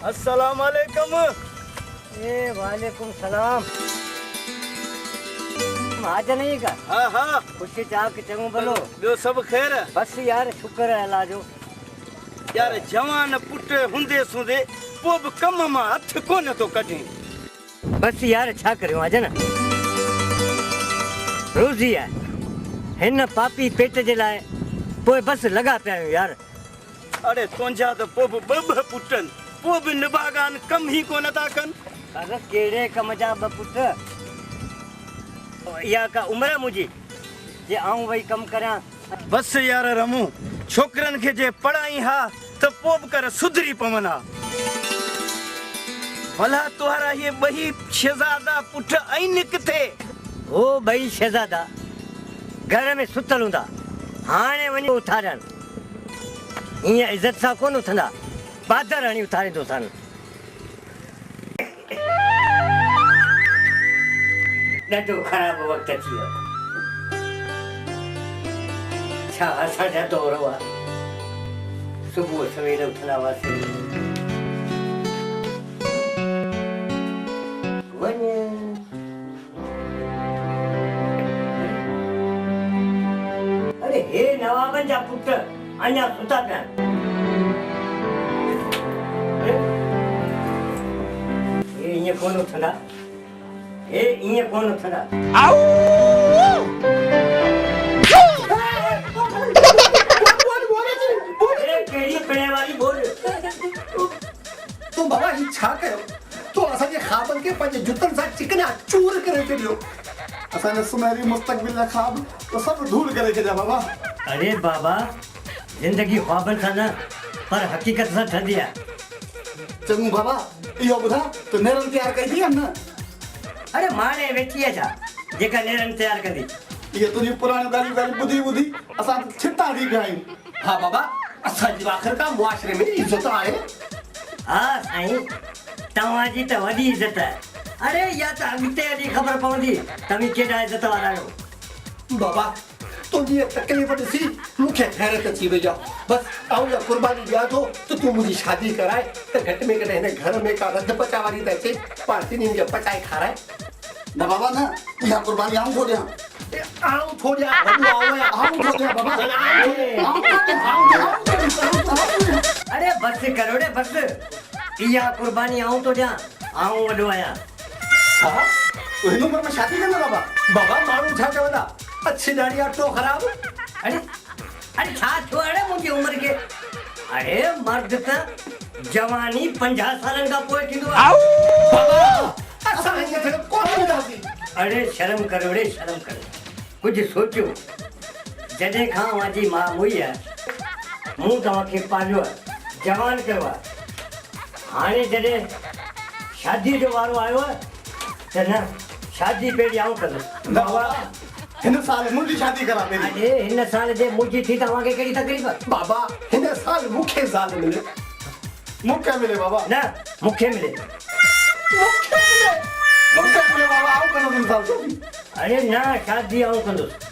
अस्सलाम वालेकुम। ए वालेकुम सलाम। आज नहीं का? हाँ हाँ, खुशी चाह के चंगो भलो। ॿियो सभु ख़ैर? बस यार शुक्र है अल्लाह जो। यार जवान पुट हूंदे सूंदे पोइ बि कम मां हथ कोन थो कढे। बस यार छा करियो आज न रोज़ी है हिन पापी पेट जे लाइ पोइ बस लगा पिया आहियूं यार। अरे तुंहिंजा त पोइ बि ॿ पुटनि पोइ बि निभागान कम ई कोन था कनि। अरे कहिड़े कम जा ॿ पुट? इहा का उमिरि आहे मुंहिंजी जे आऊं वही कम करियां? बसि यार रमू, छोकिरनि खे जे पढ़ाई हा त पोइ बि कर सुधरी पवनि हा। भला तुहारा ये ॿई शहज़ादा पुट आहिनि किथे? हो ॿई शहज़ादा घर में सुतल हूंदा, हाणे वञी उथारियनि। ईअं इज़त सां कोन उथंदा, बादर हणी उथारींदोसनि। ॾाढो ख़राबु वक़्तु अची वियो। छा असांजा दौर हुआ, सुबुह सवेल उथंदा हुआसीं। अरे हे नवाबनि जा पुट अञा सुता पिया आहिनि। हे ईअं कोन उथंदा, हे ईअं कोन उथंदा। कहिड़ी पिणे वारी बोल? तो बाबा ही छा कयो? तो असांजे ख़्वाबनि खे पंहिंजे जुतनि सां चिकना चूर करे छॾियो। असांजे सुनहरी मुस्तक़बिल जा ख़्वाब तो सभु धूल करे छॾिया बाबा। अरे बाबा, जिंदगी ख्वाबनि सां न पर हक़ीक़त सां ठहंदी आहे। चङो बाबा, इहो ॿुधा तो नेरनि तयारु कई थी न? अरे माणे वेठी आहे छा जेका नेरनि तयारु कंदी? इहे तुंहिंजी पुराणियूं ॻाल्हियूं ॿुधी ॿुधी असां छिता थी पिया आहियूं। हा बाबा, असांजी आख़िरकार मुआशरे में इज़त आहे। हा साईं, तव्हांजी त वॾी इज़त आहे। अरे या त अॻिते हली ख़बर पवंदी तव्हीं केॾा इज़त वारा आहियो। बाबा, तुंहिंजी तकलीफ़ ॾिसी मूंखे हैरत अची वई आहे। बसि आऊं इहा क़ुर्बानी ॾियां थो त तूं मुंहिंजी शादी कराए त घटि में घटि हिन घर में का रध पचा वारी त अचे, पाण तिन्हिनि खे पचाए खाराए। न बाबा न, इहा क़ुर्बानी आऊं थो ॾियां। आऊं थो ॾियां, आऊं थो ॾियां बाबा। अरे बसि करो रे बसि, इहा क़ुर्बानी आऊं थो ॾियां, आऊं वॾो आहियां। छा? तूं हिन उमिरि में शादी कंदा बाबा? बाबा माण्हू छा चवंदा? अच्छी दाढ़ी अटो ख़राब। अरे अरे छा थियो अड़े मुंहिंजी उमिरि खे? अरे मर्द त जवानी 50 सालनि खां पोइ थींदो आहे। बाबा असां हिन खे कोन ॿुधासीं। अरे शर्म करो रे शर्म करो, कुझु सोचियो। जॾहिं खां मुंहिंजी माउ मुई आहे, मूं तव्हांखे पालियो आहे, जवान कयो आहे। हाणे जॾहिं शादी जो वारो आयो आहे त न शादी पहिरीं आऊं कंदुसि। बाबा हिन साल मुंहिंजी शादी करा पहिरीं। अरे हिन साल जे मुंहिंजी थी तव्हांखे कहिड़ी तकलीफ़? बाबा हिन साल मूंखे ज़ाल मिले। मूंखे मिले बाबा। न मूंखे मिले। मूंखे मिले बाबा, आऊं कंदुसि हिन साल शादी। अरे न शादी आऊं कंदुसि।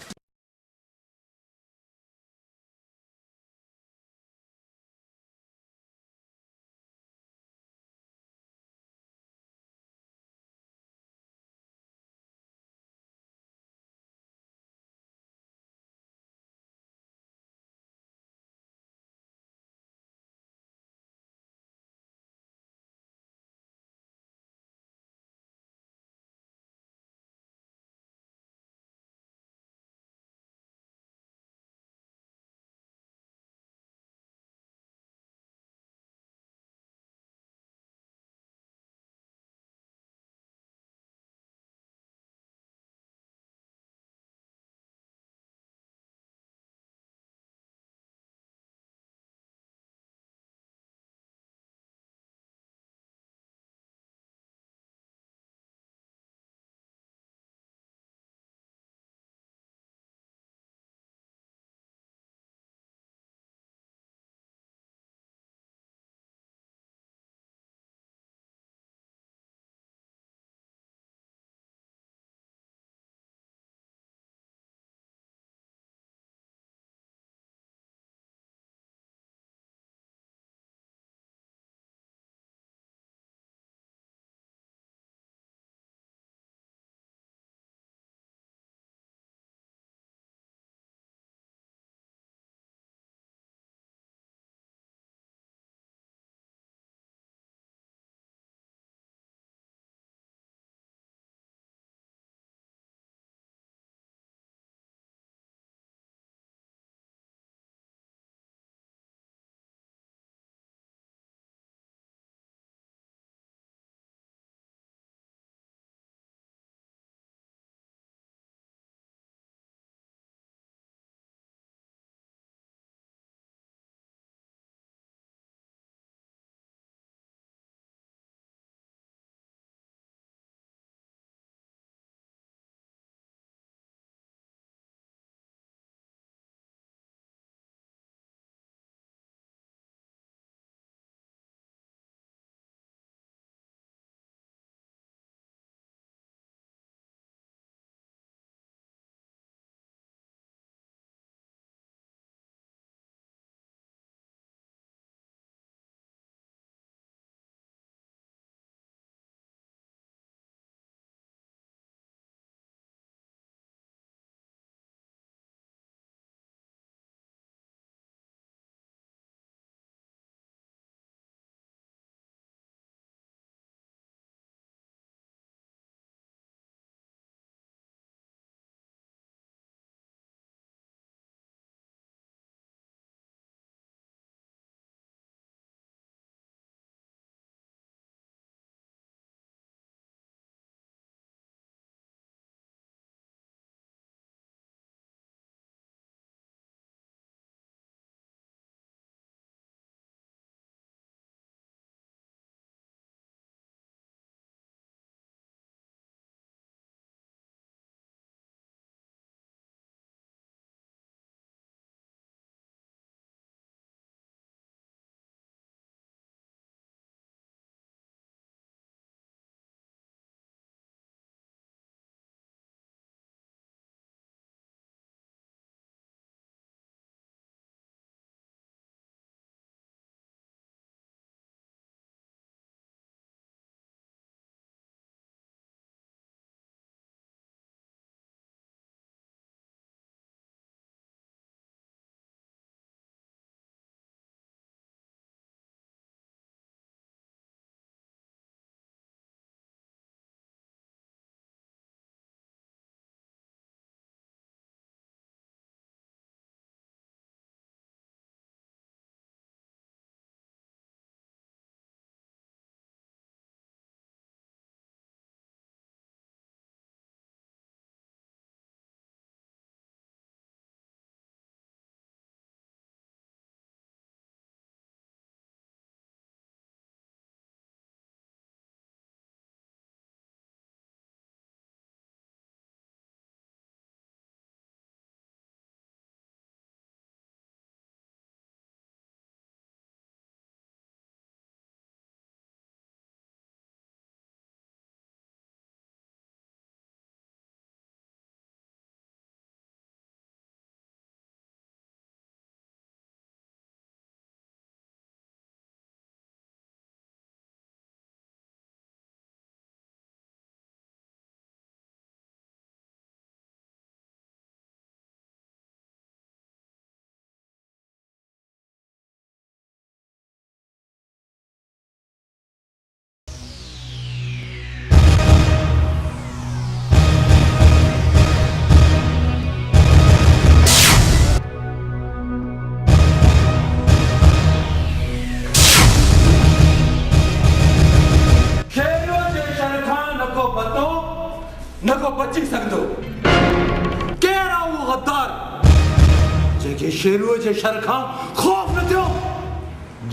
शेरूअ जे शर खां ख़ौफ़ न थियो?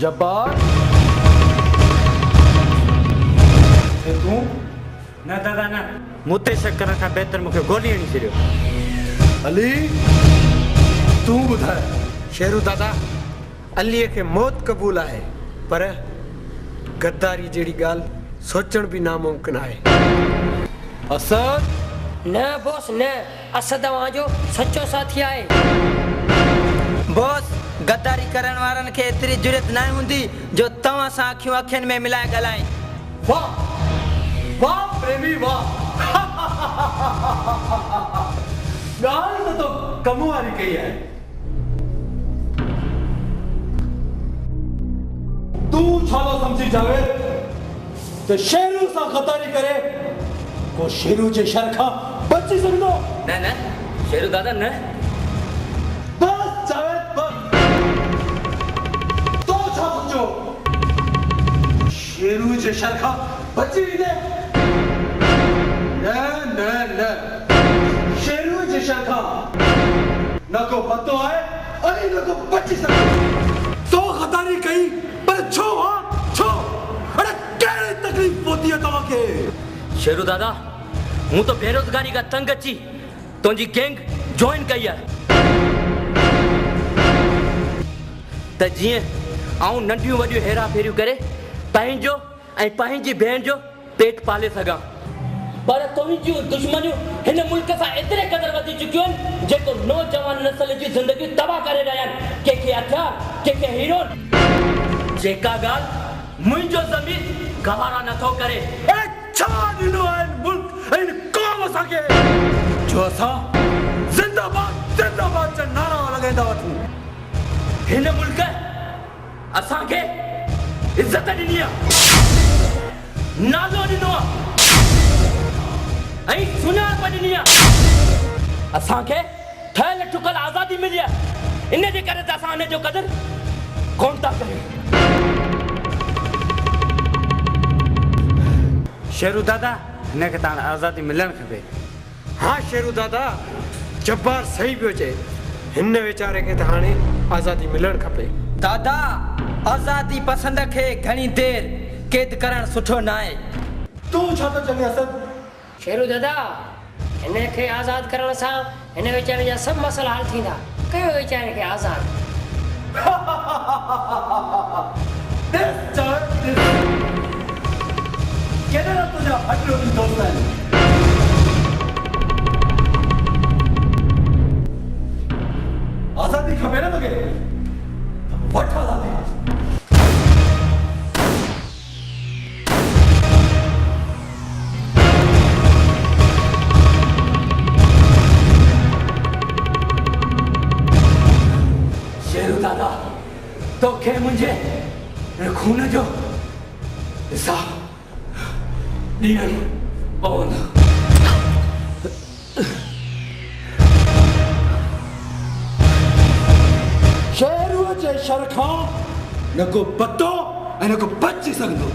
जब्बार तूं न दादा न, मूंते शक करण खां बहितर मूंखे गोली हणी छॾियो। अली तूं ॿुधाए। शेरू दादा, अलीअ खे मौत क़बूल आहे, पर गद्दारी जहिड़ी ॻाल्हि सोचण बि नामुमकिन आहे। असद न बॉस न, असद तव्हांजो सचो साथी आहे। बॉस, गद्दारी करण वारनि खे एतिरी जुरत न हूंदी जो तव्हां सां अखियूं अखियुनि में मिलाए ॻाल्हाइनि। वाह वाह प्रेमी वाह। ॻाल्हि त तो कम वारी कई आहे। तूं छा थो सम्झी जावेद त शेरू सां गद्दारी करे को शेरू जे शर खां बची सघंदो? न न शेरू दादा न। बस जावेद बस। तो छा सम्झो शेरू जे शर खां बची वेंदे? न न न, शेरू जे शर खां न को पतो आहे ऐं न को बची सघंदो। तो गद्दारी कई, पर छो छो? अरे कहिड़ी तकलीफ़ पहुती आहे तव्हांखे? शेरू दादा, हूं तो बेरोज़गारी का तंग अची तुंहिंजी गैंग जॉइन कई आहे त जीअं आऊं नंढियूं वॾियूं हेरा फेरियूं करे पंहिंजो ऐं पंहिंजी भेण जो पेट पाले सघां। पर तुंहिंजियूं दुश्मनियूं हिन मुल्क सां एतिरे क़दुरु वधी चुकियूं आहिनि जेको नौजवान नस्ल जी ज़िंदगी तबाह करे रहिया आहिनि। कंहिंखे हथियार, कंहिंखे हीरोइन। जेका ॻाल्हि मुंहिंजो ज़मीर गवारा नथो करे। छा ॾिनो आहे मुल्क ऐं क़ौम असांखे जो असां ज़िंदाबाद ज़िंदाबाद जा नारा लॻाईंदा वठूं? हिन मुल्क असांखे इज़त ॾिनी आहे, नालो ॾिनो आहे ऐं सुञाणप ॾिनी आहे। असांखे ठहियल ठुकल आज़ादी मिली आहे, इन जे करे त असां हिन जो क़दुरु कोन था कयूं। शेरू दादा, हिनखे त हाणे आज़ादी मिलणु खपे। हाँ शेरू दादा, जब्बार सही पियो चए। हिन वीचारे खे त हाणे आज़ादी मिलणु खपे। दादा, आज़ादी पसंद खे घणी देर क़ैद करणु सुठो न आहे। तूं छा थो चवे असद? शेरू दादा, हिन खे आज़ाद करण सां हिन वीचारे जा सभु मसइला हल थींदा। कयो वीचारे खे आज़ाद। केॾा तुंहिंजा हटलोटी दोस्त आहिनि? आज़ादी खपे न तोखे? वठ आज़ादी। शेरू दादा, तोखे मुंहिंजे खून जो हिसाब ॾियणु पवंदो। शेरूअ जे शर खां न को पतो ऐं न को बची सघंदो।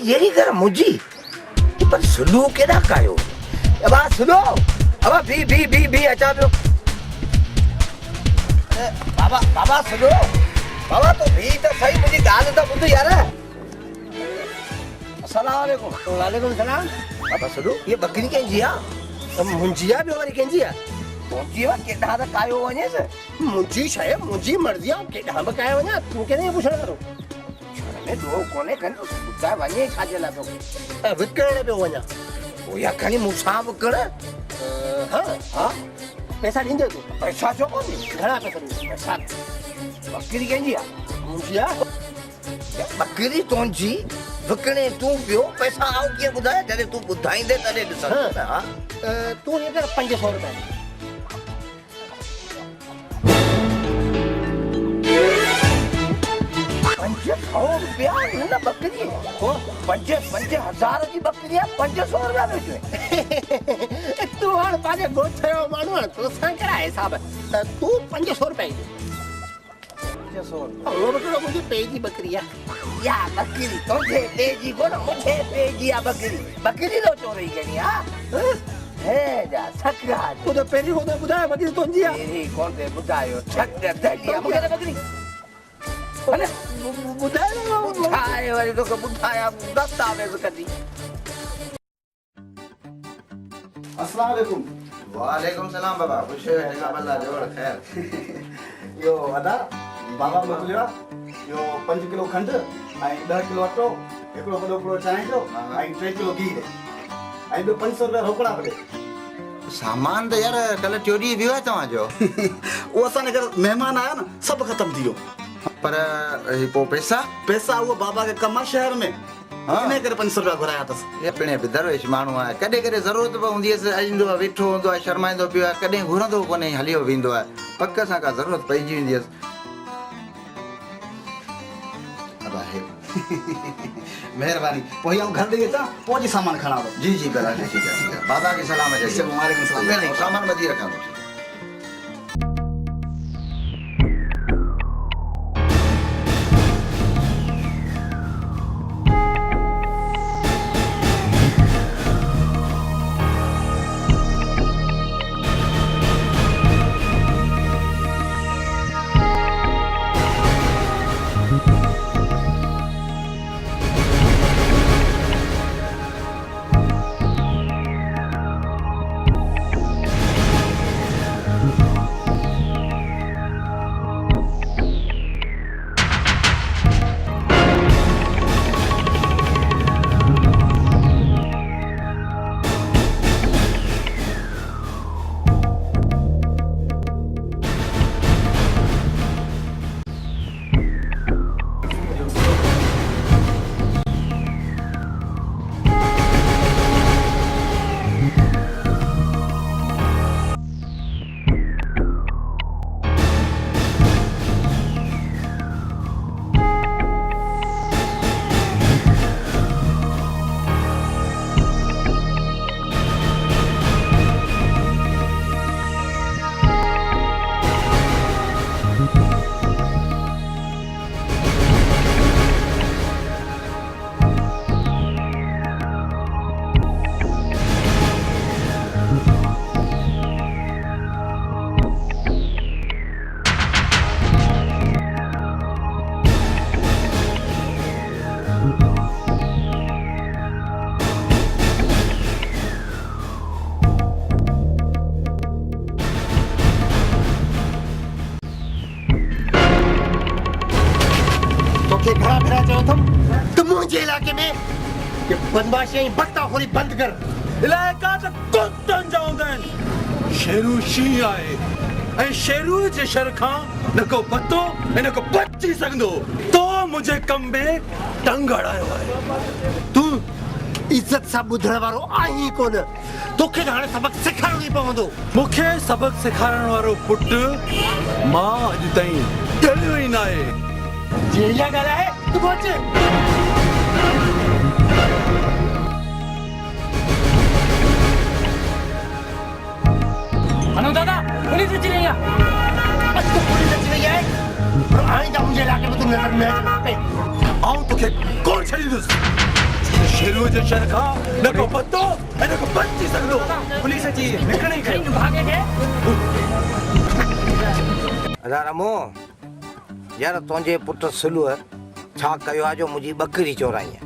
यही कर मुझी पर सुलू केदा कायो अब सुनो अब भी अच्छा पियो बाबा बाबा सुनो बाबा तो भी तो सही मुझी गाल तो बुध यार अस्सलाम वालेकुम। वालेकुम सलाम। बाबा सुनो ये बकरी कंहिंजी आहे? मुंहिंजी आहे ॿियो वरी कंहिंजी आहे? तुंहिंजी आहे केॾां त कायो वञेसि। मुंहिंजी शइ मुंहिंजी मर्ज़ी आहे केॾां बि कायो वञा तूं केॾां पुछण वारो? में ॾोह कोन्हे खनि ॿुधाए वञे छाजे लाइ पियो? विकिणण पियो वञा। पोइ या खणी मूंसां विकिण। हा हा पैसा ॾींदे तूं? पैसा छो कोन्हे? घणा पैसा ॾींदे? पैसा बकरी कंहिंजी आहे? मुंहिंजी आहे। बकरी तुंहिंजी विकिणे तूं पियो पैसा आऊं कीअं ॿुधाए जॾहिं तूं ॿुधाईंदे तॾहिं ॾिसंदो न। हा तूं हीअं कर 500 रुपया। 500 रुपया हिन बकरी? 5,000 जी बकरी आहे 500 रुपया विझो। तूं हाणे पंहिंजे ॻोठ जो माण्हू आहे तोसां कहिड़ा हिसाब त तूं 500 रुपया ॾे। 500 उहो बि कहिड़ो मुंहिंजे पे जी बकरी आहे। या बकरी तुंहिंजे पे जी कोन मुंहिंजे पे जी आहे बकरी। बकरी तो चोरी करी आहे? हे जा सखा तूं त पहिरीं कोन ॿुधायो बकरी तुंहिंजी आहे। पहिरीं कोन ते ॿुधायो छक दली आहे मूंखे त बकरी। ॿुधाए ॿुधाए वरी तोखे ॿुधायां दस्तावेज़ कढी। अस्सलाम वालेकुम। वालेकुम सलाम बाबा खुश जगा बल्ला जोड़ खैर। यो अदा बाबा मोकिलियो आहे यो 5 किलो खंड ऐं 10 किलो अटो हिकिड़ो वॾो पुड़ो चांहि जो ऐं 3 किलो घी ऐं ॿियो 500 रुपया रोकड़ा भले। सामान त यार कल चोरी वियो आहे तव्हांजो। उहो असांजे घर महिमान आया न सभु ख़तमु थी वियो। पर पोइ पैसा पैसा उहो बाबा खे कम आहे शहर में इन करे 500 रुपया घुराया अथसि। ये पिणे बि दरवेश माण्हू आहे कॾहिं कॾहिं ज़रूरत पवंदी आहे ईंदो आहे वेठो हूंदो आहे शर्माईंदो पियो आहे कॾहिं घुरंदो कोन्हे हलियो वेंदो आहे पक सां का ज़रूरत पइजी वेंदी आहे। महिरबानी पोइ आऊं घर ॾेई अचां पोइ जी सामान खणा थो। जी जी भला ठीक है बाबा के सलाम है। वालेकुम सलाम। सामान वधी रखां थो। तोखे घणा भेरा चयो अथमि त मुंहिंजे इलाइक़े में ये बदमाशी ऐं बदताखोरी बंदि कर। इलाइक़ा त कुतनि जा हूंदा आहिनि। शेरू शींहुं आहे ऐं शेरू जे शर खां न को पतो ऐं न को बची सघंदो। तो मुंहिंजे कम में टंग अड़ायो आहे। तूं इज़त सां ॿुधण वारो आहीं कोन। तोखे त हाणे सबक़ सेखारणो ई पवंदो। मूंखे सबक़ सेखारण वारो पुटु मां अॼु ताईं ॼणियो ई न आहे। जे इहा ॻाल्हि आहे तूं अच। हलो दादा पुलिस अची रही आहे। तूं पुलिस अची वई आहे पर आईंदा मुंहिंजे इलाइक़े में तूं नज़र न अचे। आऊं तोखे कोन छॾींदुसि। शेरू जे शर खां न को पतो ऐं न को बची सघंदो। पुलिस अची निकिरी खई भागे थे। अदा रमो यार तुंहिंजे पुट सुलूअ छा कयो आहे जो मुंहिंजी बकरी चोराई आहे।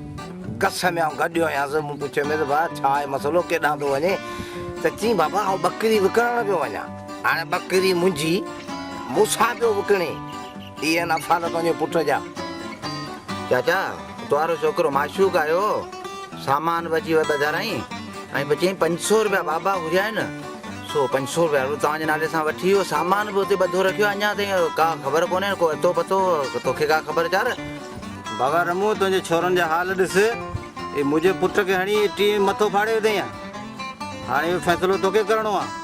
कस में आउं गॾियो आहियां मूं पुछियो में भाउ छा आहे मसइलो केॾां थो वञे त चई बाबा आउं ॿकरी विकिणण पियो वञा हाणे ॿकरी मुंहिंजी मूंसां पियो विकिणे इहे नफ़ा त तुंहिंजे पुट जा चाचा तुंहिंजो छोकिरो माशूक आयो सामान बची वियो बजाराई ऐं पोइ चई 500 रुपया बाबा घुरिया आहिनि सो 500 रुपया तव्हांजे नाले सां वठी वियो सामान बि हुते ॿधो रखियो अञा ताईं का ख़बर कोन्हे को अतो पतो तोखे का ख़बर चार बाबा रमू तुंहिंजे छोरनि जा हाल ॾिस मुंहिंजे पुट खे हणी टी मथो फाड़े विधई हाणे इहो फ़ैसिलो तोखे करिणो आहे